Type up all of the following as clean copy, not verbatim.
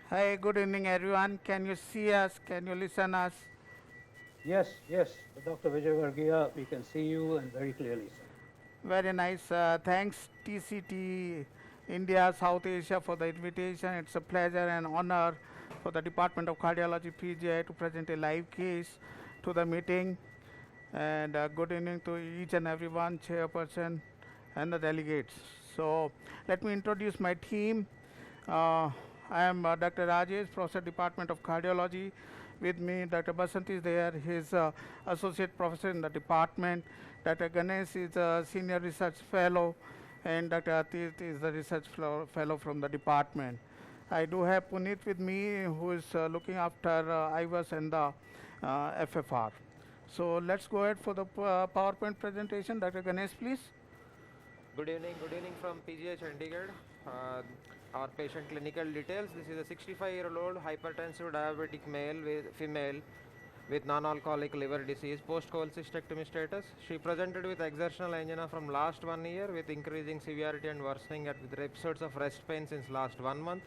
Hi, good evening, everyone. Can you see us? Can you listen us? Yes, yes, Dr. Vijay Varghese, we can see you and very clearly, sir. Very nice. Thanks, TCT India, South Asia, for the invitation. It's a pleasure and honor for the Department of Cardiology, PGI, to present a live case to the meeting. And good evening to each and everyone, chairperson, and the delegates. So, let me introduce my team. Uh, I am Dr. Rajesh, Professor, Department of Cardiology. With me, Dr. Basanti is there. He's Associate Professor in the department. Dr. Ganesh is a Senior Research Fellow, and Dr. Atit is the Research Fellow from the department. I do have Puneet with me, who is looking after IVAS and the FFR. So let's go ahead for the PowerPoint presentation. Dr. Ganesh, please. Good evening from PGH Chandigarh. Uh, our patient clinical details. This is a 65-year-old hypertensive diabetic male with female with non-alcoholic liver disease, post-cholecystectomy status. She presented with exertional angina from last 1 year with increasing severity and worsening with episodes of rest pain since last 1 month.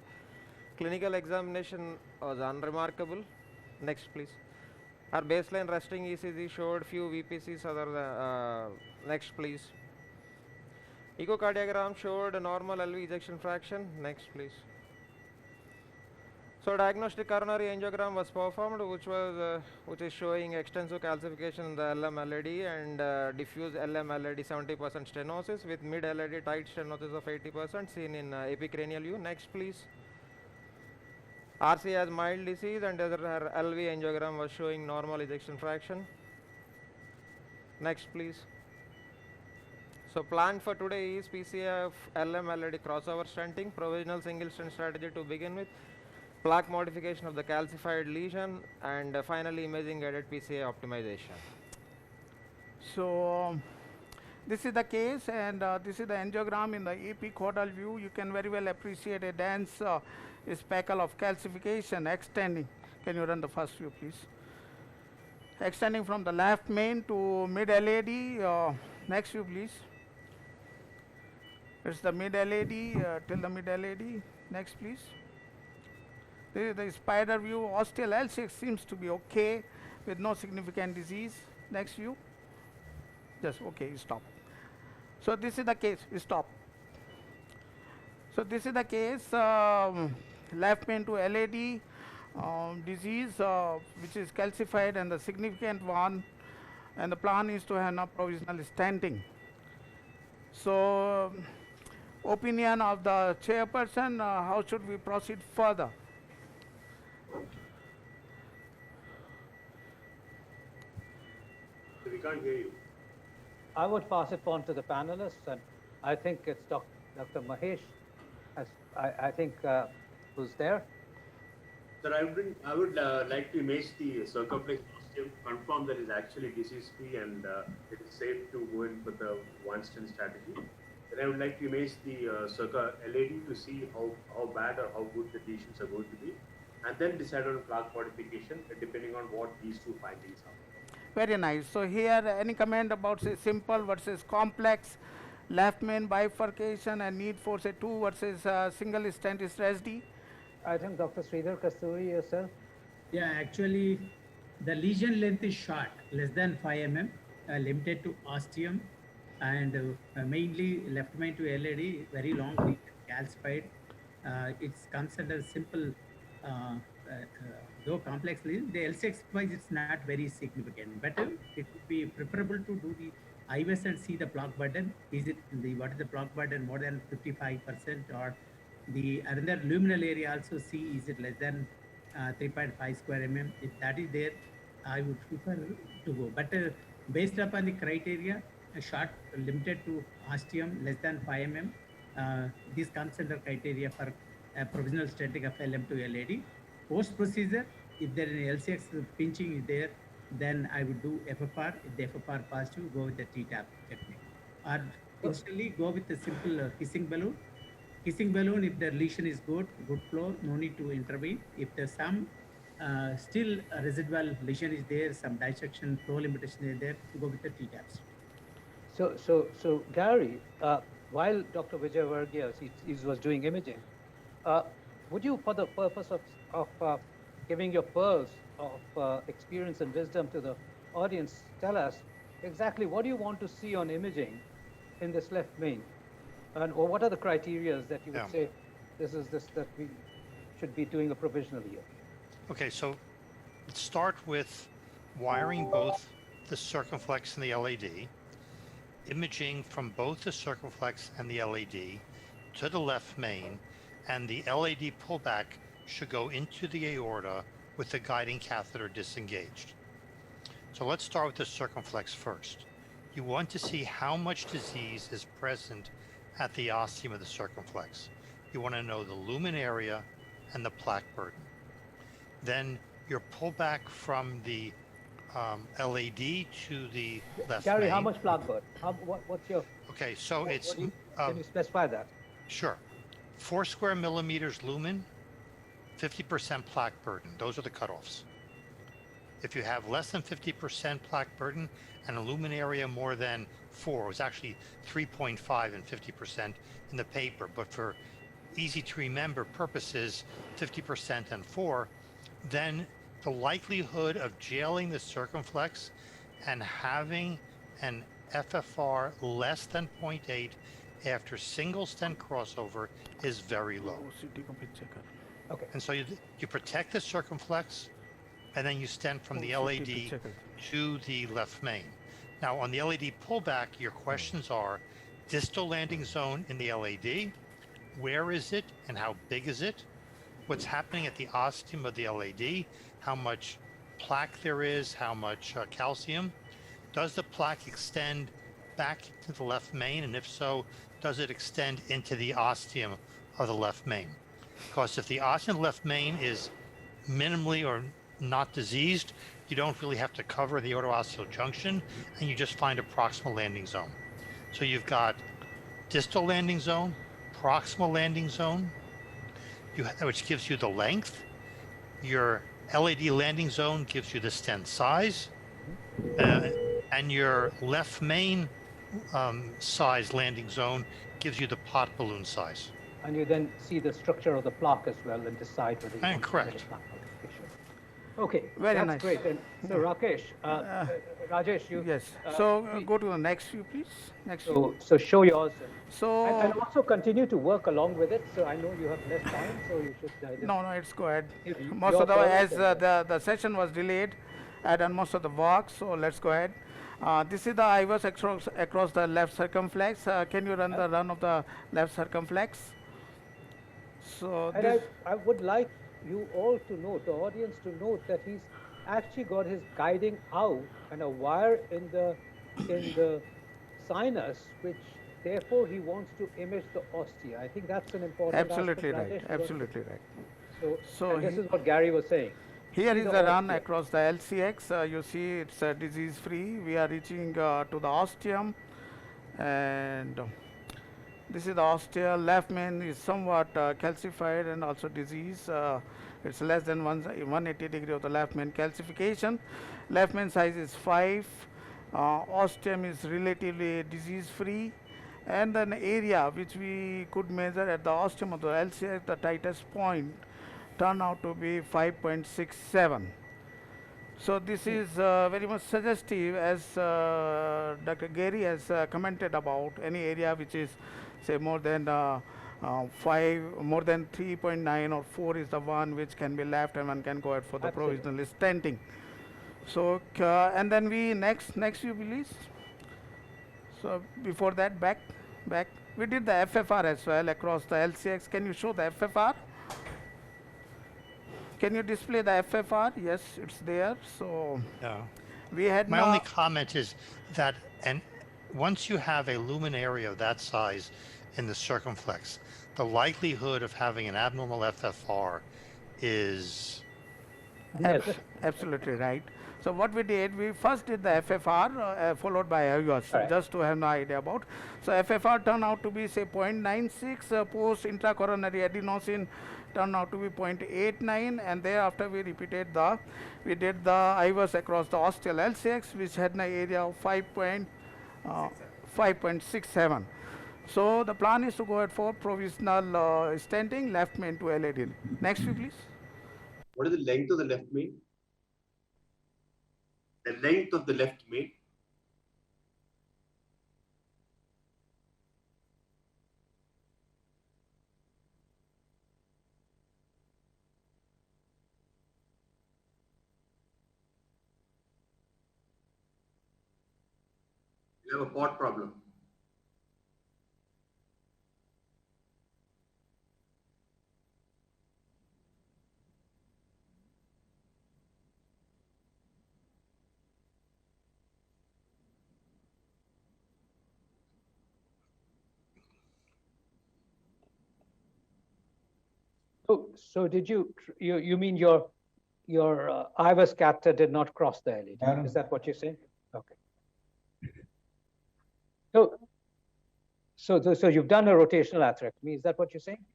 Clinical examination was unremarkable. Next, please. Our baseline resting ECG showed few VPCs other than, next please. Echocardiogram showed a normal LV ejection fraction. Next, please. So diagnostic coronary angiogram was performed, which is showing extensive calcification in the LM LAD and diffuse LM LAD 70% stenosis with mid LAD tight stenosis of 80% seen in epicranial view. Next, please. RC has mild disease and her LV angiogram was showing normal ejection fraction. Next, please. So plan for today is PCF LM LAD crossover stenting, provisional single stent strategy to begin with, plaque modification of the calcified lesion, and finally imaging guided PCA optimization. So this is the case, and this is the angiogram in the AP caudal view. You can very well appreciate a dense speckle of calcification extending. Can you run the first view, please? Extending from the left main to mid LAD. Next view, please. It's the mid LAD till the mid LAD. Next, please. This is the spider view. Osteal L6 seems to be okay with no significant disease. Next view. Just okay, stop. So this is the case. Stop. So this is the case. Left main to LAD disease, which is calcified, and the significant one. And the plan is to have no provisional stenting. So, opinion of the chairperson, how should we proceed further? We can't hear you. I would pass it on to the panelists, and I think it's Dr. Mahesh, as I think, who's there. Sir, I would like to image the circumflex ostium, confirm that it's actually disease-free and it is safe to go in for the one-stent strategy. Then I would like to image the circa LAD to see how bad or how good the lesions are going to be, and then decide on plaque modification depending on what these two findings are. Very nice. So here, any comment about say simple versus complex, left main bifurcation and need for say 2 versus single stent is SD? I think Dr. Sridhar Kasturi, yourself. Yeah, actually, the lesion length is short, less than 5 mm, limited to ostium, and mainly left main to LAD, very long lesion, calcified. It's considered simple, though complex lesion. The LCX wise, it's not very significant, but it would be preferable to do the IVS and see the plaque burden. Is it what is the plaque burden more than 55%, or the another luminal area also see is it less than 3.5 square mm. If that is there, I would prefer to go. But based upon the criteria, a short limited to ostium less than 5 mm, this comes under criteria for provisional stenting of LM to LAD. Post procedure, if there is LCX pinching is there, then I would do FFR. If the FFR positive, go with the T-tap technique. Or instantly go with the simple hissing balloon. Kissing balloon, if the lesion is good flow, no need to intervene. If there's some still residual lesion is there, some dissection, flow limitation is there, go with the T-taps. So Gary, while Dr. Vijay Varghese he was doing imaging, would you, for the purpose of giving your pearls of experience and wisdom to the audience, tell us exactly what do you want to see on imaging in this left main? And or what are the criteria that you would Yeah. say this is this that we should be doing a provisional here? Okay, so let's start with wiring both the circumflex and the LAD, imaging from both the circumflex and the LAD to the left main, and the LAD pullback should go into the aorta with the guiding catheter disengaged. So let's start with the circumflex first. You want to see how much disease is present at the ostium of the circumflex. You want to know the lumen area and the plaque burden. Then your pullback from the LAD to the left Gary, main. how much plaque burden? What's your? Okay, so what it's do you- can you specify that? sure, 4 square millimeters lumen, 50% plaque burden. Those are the cutoffs. If you have less than 50% plaque burden and a lumen area more than 4, it was actually 3.5 and 50% in the paper, but for easy to remember purposes, 50% and 4, then the likelihood of jailing the circumflex and having an FFR less than 0.8 after single stent crossover is very low. OCT को पीछे कर Okay. And so you protect the circumflex, and then you stent from the OCT LAD पीछे कर to the left main. Now, on the LAD pullback, your questions are distal landing zone in the LAD, where is it and how big is it? What's happening at the ostium of the LAD, how much plaque there is, how much calcium. Does the plaque extend back to the left main? And if so, does it extend into the ostium of the left main? Because if the ostium of the left main is minimally or not diseased, you don't really have to cover the aortoosteal junction, and you just find a proximal landing zone. So you've got distal landing zone, proximal landing zone, which gives you the length. Your LAD landing zone gives you the stent size, and your left main size landing zone gives you the pot balloon size. And you then see the structure of the plaque as well and decide whether you want to correct. let it plaque. Okay, sure. Okay, Very that's nice. great. And so Rakesh, Rajesh, you Yes. uh, So we- go to the next view, please. Next view. so show yours So and also continue to work along with it. So I know you have less time, so you should. Just no, it's go ahead. give Most your of the thoughts as and then- the session was delayed, I done most of the work. So let's go ahead. This is the IVUS across the left circumflex. Can you run the run of the left circumflex? So And this, I would like you all to note, the audience to note that he's actually got his guiding out and a wire in the sinus, which therefore he wants to image the ostia. I think that's an important absolutely aspect, right. Rajesh, because- Absolutely right. So, So and this he- is what Gary was saying. Here See is the the run ostia. across the LCX. You see it's disease free. We are reaching to the ostium, and this is the ostia. Left main is somewhat calcified and also disease. It's less than 180 degree of the left main calcification. Left main size is 5. Ostium is relatively disease free, and an area which we could measure at the ostium of the LCX, the tightest point, turned out to be 5.67. So this is very much suggestive, as Dr. Gary has commented about any area which is say more than 3.9 or 4 is the one which can be left and one can go ahead for the Absolutely. provisional stenting. So and then we next view please. So before that back we did the FFR as well across the LCX. Can you show the FFR? Can you display the FFR? Yes, it's there. So Yeah. we had My only comment is that, and once you have a lumen area of that size in the circumflex, the likelihood of having an abnormal FFR is absolutely right. So what we did, we first did the FFR followed by IVUS, Alright. just to have an idea about. So FFR turned out to be say 0.96, post intracoronary adenosine turned out to be 0.89, and thereafter we did the IVUS across the ostial LCX, which had an area of 5.67. So the plan is to go ahead for provisional stenting left main to LAD. Next view, please. What is the length of the left main? The length of the left main? You have a pot problem. So did you mean your IVUS catheter did not cross the LED? Is that what you're saying? Okay. So you've done a rotational atherectomy. Is that what you're saying?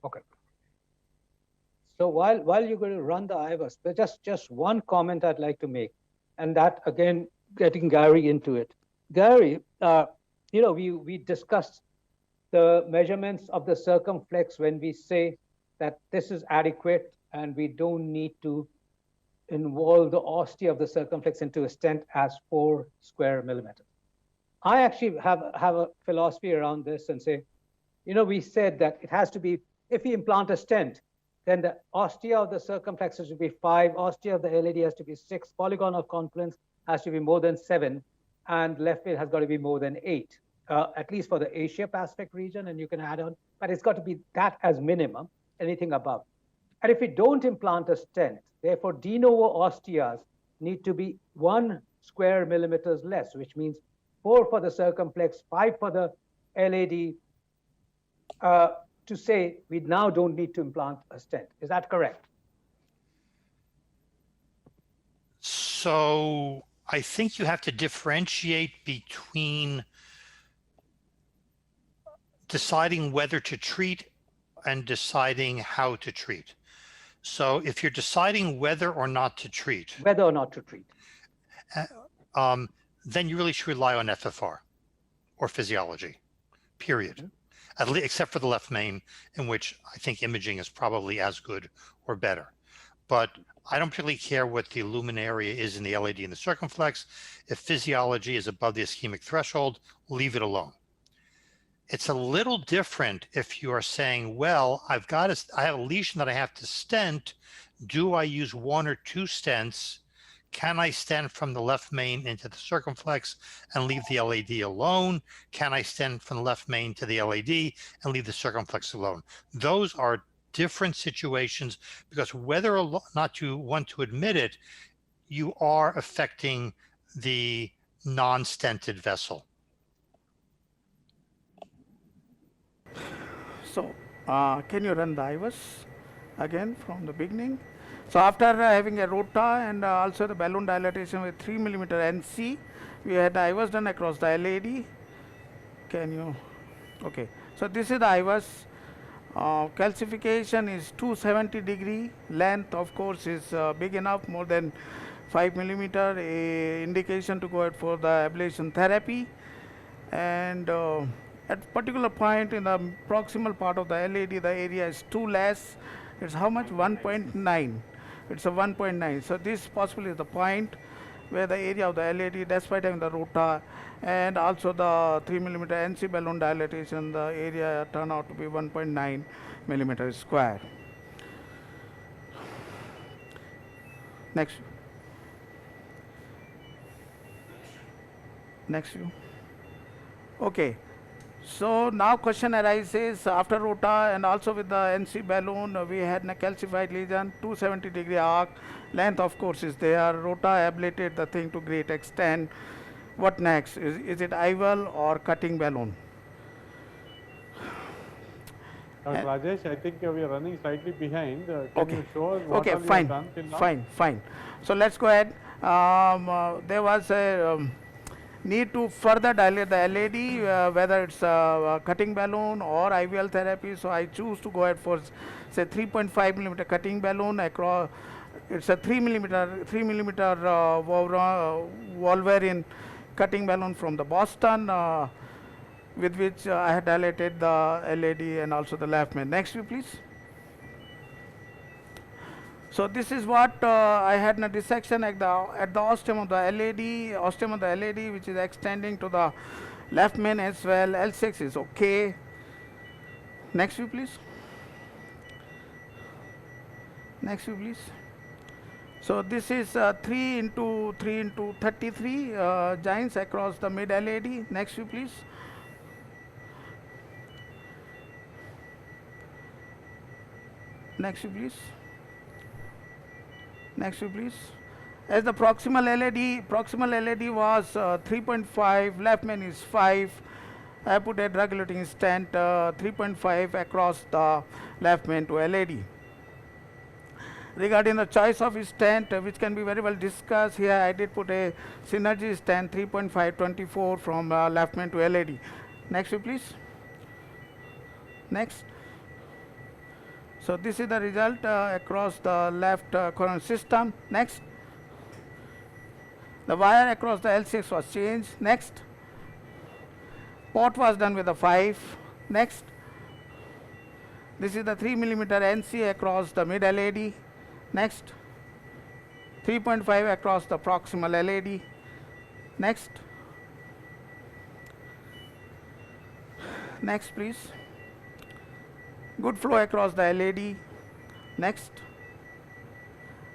Okay. So while you're going to run the IVUS, there's just one comment I'd like to make, and that again getting Gary into it. Gary, we discussed the measurements of the circumflex when we say that this is adequate and we don't need to involve the ostia of the circumflex into a stent as 4 square millimeters. I actually have a philosophy around this and say, we said that it has to be, if we implant a stent, then the ostia of the circumflex has to be 5, ostia of the LAD has to be 6, polygon of confluence has to be more than 7, and left main has got to be more than 8, at least for the Asia Pacific region, and you can add on, but it's got to be that as minimum, anything above. And if we don't implant a stent, therefore de novo ostias need to be 1 square millimeters less, which means 4 for the circumflex, 5 for the LAD, to say we now don't need to implant a stent. Is that correct? So I think you have to differentiate between deciding whether to treat and deciding how to treat. So if you're deciding whether or not to treat, then you really should rely on FFR or physiology, period. At least, except for the left main, in which I think imaging is probably as good or better. But I don't particularly care what the lumen area is in the LAD and the circumflex. If physiology is above the ischemic threshold, leave it alone. It's a little different if you are saying, well, I have a lesion that I have to stent. Do I use 1 or 2 stents? Can I stent from the left main into the circumflex and leave the LAD alone? Can I stent from the left main to the LAD and leave the circumflex alone? Those are different situations because whether or not you want to admit it, you are affecting the non-stented vessel. So can you run the IVUS again from the beginning? So after having a rota and also the balloon dilatation with 3 millimeter NC, we had the IVUS done across the LAD. Can you? Okay. So this is the IVUS. Calcification is 270 degree. Length, of course, is big enough, more than 5 millimeter. A indication to go ahead for the ablation therapy. And at particular point in the proximal part of the LAD, the area is too less. It's how much? 1.9. It's a 1.9. So this possibly is the point where the area of the LAD, despite having the rota and also the 3 millimeter NC balloon dilatation, the area turned out to be 1.9 millimeter square. Next. Next view. Okay. So now question arises after rota and also with the NC balloon, we had a calcified lesion, 270 degree arc, length of course is there, rota ablated the thing to great extent. What next? Is it IVUL or cutting balloon? Rajesh, I think we are running slightly behind. Can you show us what Okay, all you fine, have done till now? fine. So let's go ahead. There was a need to further dilate the LAD, whether it's a cutting balloon or IVL therapy. So I choose to go ahead for say 3.5 millimeter cutting balloon across. It's a 3 millimeter Wolverine cutting balloon from the Boston, with which I had dilated the LAD and also the left main. Next view, please. So this is what I had in a dissection at the ostium of the LAD, which is extending to the left main as well. L6 is okay. Next view, please. Next view, please. So this is 3 into 33 giants across the mid LAD. Next view, please. Next view, please. Next view, please. As the proximal LAD was 3.5, left main is 5. I put a drug-eluting stent 3.5 across the left main to LAD. Regarding the choice of stent, which can be very well discussed, here I did put a synergy stent 3.524 from left main to LAD. Next view, please. Next. So this is the result across the left coronary system. Next. The wire across the L6 was changed. Next. Port was done with a 5. Next. This is the 3 millimeter NC across the mid LAD. Next. 3.5 across the proximal LAD. Next. Next, please. Good flow across the LAD. Next.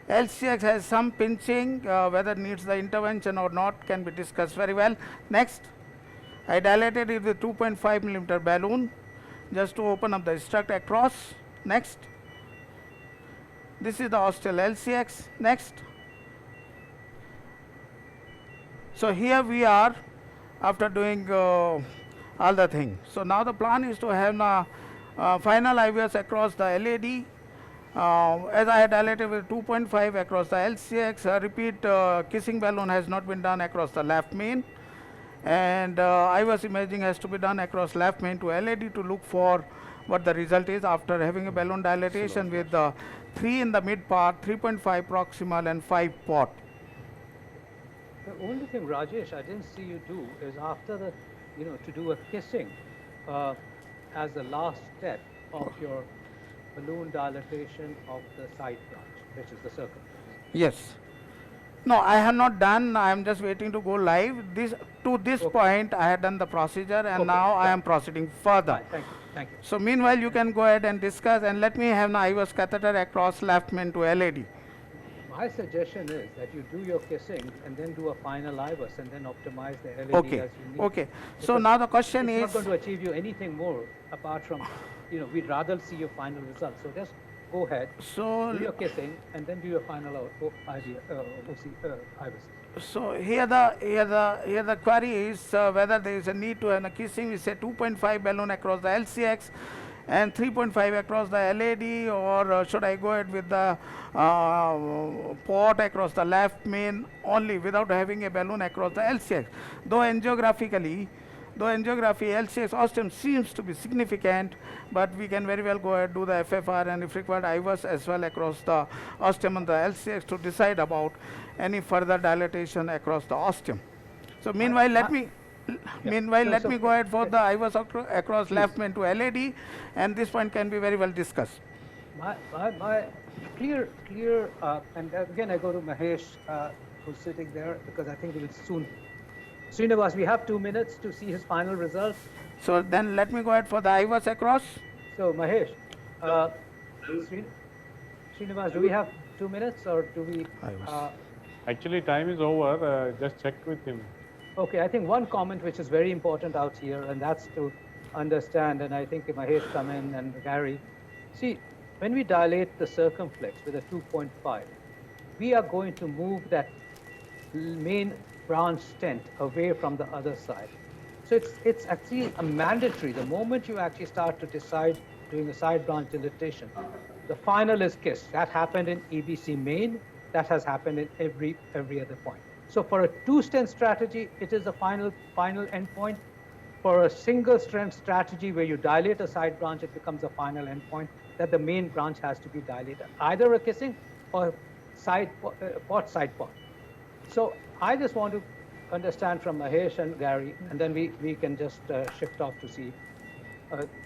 LCX has some pinching, whether it needs the intervention or not can be discussed very well. Next. I dilated it with 2.5 millimeter balloon just to open up the struct across. Next. This is the ostial LCX. Next. So here we are after doing all the things. So now the plan is to have final IVS across the LAD. As I had dilated with 2.5 across the LCX, repeat kissing balloon has not been done across the left main, and IVS imaging has to be done across left main to LAD to look for what the result is after having a balloon dilatation with 3 in the mid part, 3.5 proximal and 5 port. The only thing, Rajesh, I didn't see you do is after the, to do a kissing as the last step of your balloon dilatation of the side branch, which is the circumflex. Yes. No, I have not done. I am just waiting to go live. To this point, I had done the procedure, and now I am proceeding further. Right, thank you. Thank you. So meanwhile, you can go ahead and discuss, and let me have an IVS catheter across left main to LAD. My suggestion is that you do your kissing and then do a final IVUS and then optimize the LAD Okay. as you need. Okay. So Because now the question it's is. not going to achieve you anything more apart from, we'd rather see your final results. So just go ahead, So do your kissing, and then do your final IVUS. So here the query is whether there is a need to have a kissing. We say 2.5 balloon across the LCX and 3.5 across the LAD, or should I go ahead with the port across the left main only without having a balloon across the LCX? Though angiography LCX ostium seems to be significant, but we can very well go ahead do the FFR and if required IVUS as well across the ostium and the LCX to decide about any further dilatation across the ostium. So meanwhile, let me go ahead for the IVUS across left main to LAD, and this point can be very well discussed. My clear, and again I go to Mahesh, who's sitting there, because I think we will soon. Srinivas, we have 2 minutes to see his final results. So then let me go ahead for the IVUS across. So Mahesh, Srinivas, do we have 2 minutes or do we? Actually, time is over. Just check with him. Okay, I think one comment which is very important out here, and that's to understand, and I think Mahesh come in and Gary. See, when we dilate the circumflex with a 2.5, we are going to move that main branch stent away from the other side. So it's actually a mandatory. The moment you actually start to decide doing a side branch dilatation, the final is kissed. That happened in EBC main. That has happened in every other point. So for a two-stent strategy, it is a final endpoint. For a single stent strategy where you dilate a side branch, it becomes a final endpoint that the main branch has to be dilated, either a kissing or side pot. So I just want to understand from Mahesh and Gary, and then we can just shift off to see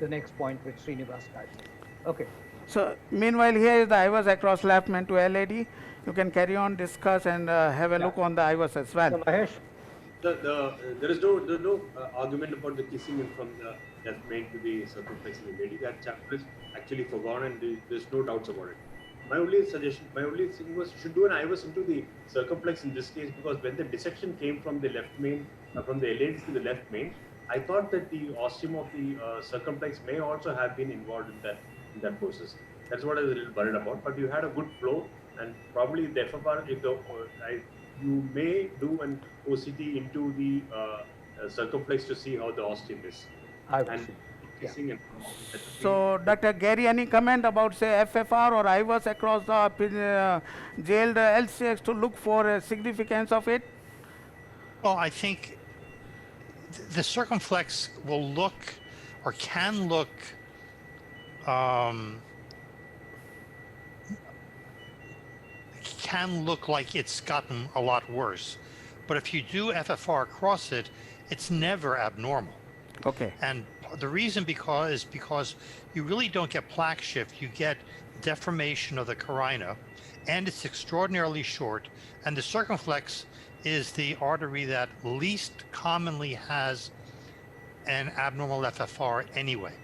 the next point which Srinivas guides. Okay. So meanwhile, here is the IVUS across left main to LAD. You can carry on, discuss, and have a look on the IVUS as well. So Mahesh, there is no argument about the kissing in from the left main to the circumflex in the lady. That chapter is actually forgone, and there's no doubts about it. My only thing was you should do an IVUS into the circumflex in this case, because when the dissection came from the left main, from the LAD to the left main, I thought that the ostium of the circumflex may also have been involved in that process. That's what I was a little worried about. But you had a good flow, and probably the FFR, you may do an OCT into the circumflex to see how the ostium is. Kissing and So, Dr. Gary, any comment about, say, FFR or IVUS across the jailed LCX to look for significance of it? Well, I think the circumflex will look, or can look, like it's gotten a lot worse. But if you do FFR across it, it's never abnormal. Okay. And the reason is because you really don't get plaque shift. You get deformation of the carina, and it's extraordinarily short. And the circumflex is the artery that least commonly has an abnormal FFR anyway.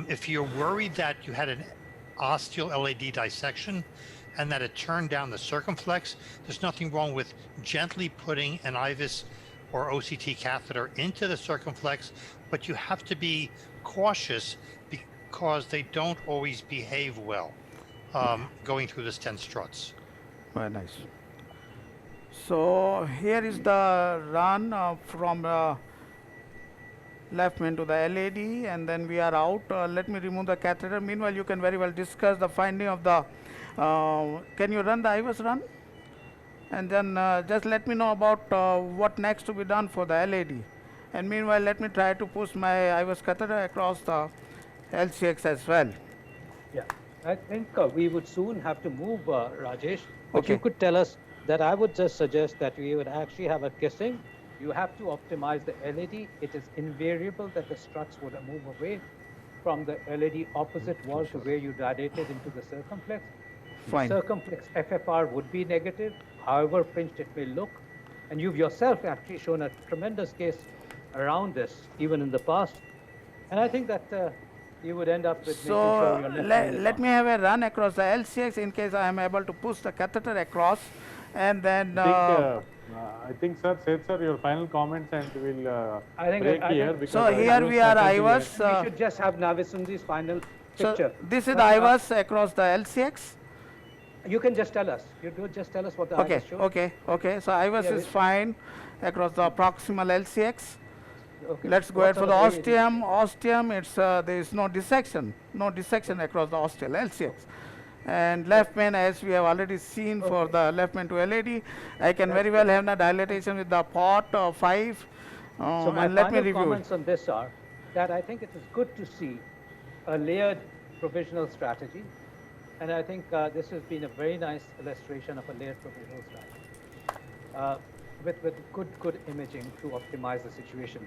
If you're worried that you had an ostial LAD dissection and that it turned down the circumflex, there's nothing wrong with gently putting an IVUS or OCT catheter into the circumflex, but you have to be cautious because they don't always behave well going through the stent struts. Very nice. So here is the run from left main to the LAD, and then we are out. Let me remove the catheter. Meanwhile, you can very well discuss the finding of the, can you run the IVUS run? And then just let me know about what next to be done for the LAD. And meanwhile, let me try to push my IVUS catheter across the LCX as well. yeah, I think we would soon have to move, Rajesh. But Okay. you could tell us that. I would just suggest that we would actually have a kissing. You have to optimize the LAD. It is invariable that the struts would move away from the LAD opposite wall to where you dilated into the circumflex. Fine. Circumflex FFR would be negative, however pinched it may look. And you've yourself actually shown a tremendous case around this, even in the past. And I think that you would end up with making sure So your left let me have a run across the LCX in case I am able to push the catheter across, and then I think, sir, Seth, sir, your final comments, and we'll I think- break I here. think- because so I here have we are strategy IVUS. we should just have Navisundi's final So picture. this is the But, IVUS across the LCX. You can just tell us. You do just tell us what the Okay, IVUS shows. okay. So IVUS Yeah, is we- fine across the proximal LCX. Okay. Let's go What ahead for sort the of way it is? ostium. Ostium, it's there is no dissection across the ostial LCX. And left main, as we have already seen for the left main to LAD, I can very well have a dilatation with the pot 5. So my and let me final review it. comments on this are that I think it is good to see a layered provisional strategy. And I think this has been a very nice illustration of a layered provisional strategy with good imaging to optimize the situation.